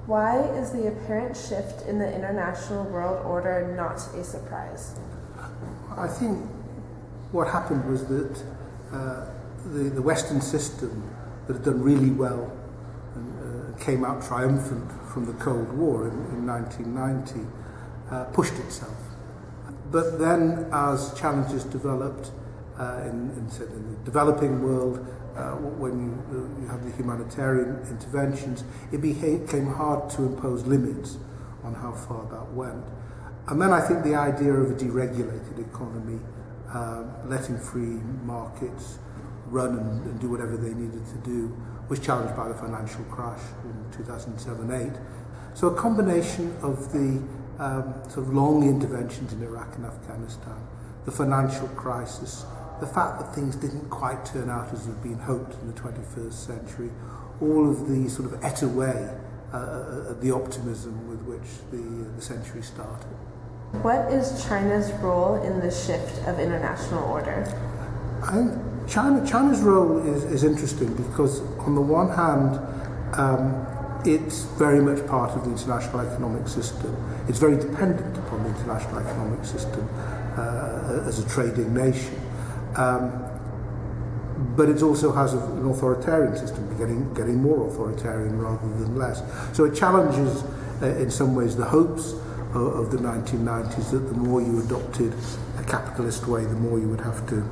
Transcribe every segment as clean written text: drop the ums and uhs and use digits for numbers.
Why is the apparent shift in the international world order not a surprise? I think what happened was that the Western system that had done really well and came out triumphant from the Cold War in 1990 pushed itself. But then as challenges developed in the developing world, when you have the humanitarian interventions, it became hard to impose limits on how far that went. And then I think the idea of a deregulated economy, letting free markets run and do whatever they needed to do, was challenged by the financial crash in 2007-8. So a combination of the sort of long interventions in Iraq and Afghanistan, the financial crisis, the fact that things didn't quite turn out as had been hoped in the 21st century, all of the sort of ate away at the optimism with which the century started. What is China's role in the shift of international order? I think China's role is interesting because on the one hand, it's very much part of the international economic system. It's very dependent upon the international economic system as a trading nation. But it also has an authoritarian system, getting more authoritarian rather than less. So it challenges, in some ways, the hopes of the 1990s that the more you adopted a capitalist way, the more you would have to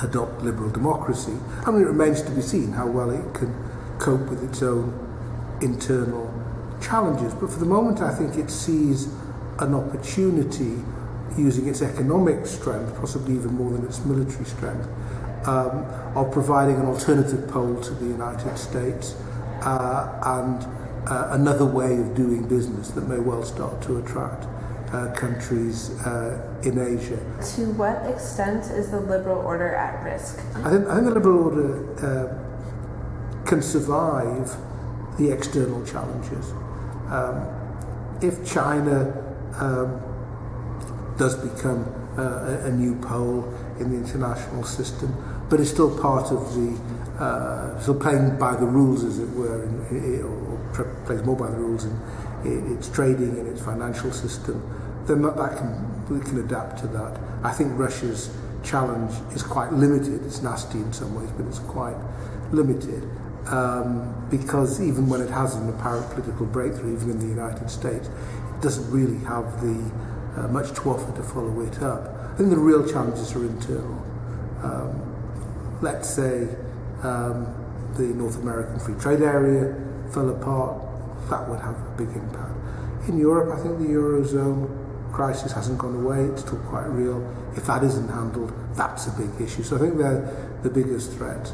adopt liberal democracy. I mean, it remains to be seen how well it can cope with its own internal challenges. But for the moment, I think it sees an opportunity using its economic strength, possibly even more than its military strength, of providing an alternative pole to the United States and another way of doing business that may well start to attract countries in Asia. To what extent is the liberal order at risk? I think the liberal order can survive the external challenges. If China does become a new pole in the international system, but is still part of the, still playing by the rules, as it were, or plays more by the rules in its trading and its financial system, then we can adapt to that. I think Russia's challenge is quite limited. It's nasty in some ways, but it's quite limited. Because even when it has an apparent political breakthrough, even in the United States, it doesn't really have the much to offer to follow it up. I think the real challenges are internal. Let's say the North American Free Trade Area fell apart, that would have a big impact. In Europe, I think the Eurozone crisis hasn't gone away, it's still quite real. If that isn't handled, that's a big issue. So I think they're the biggest threats.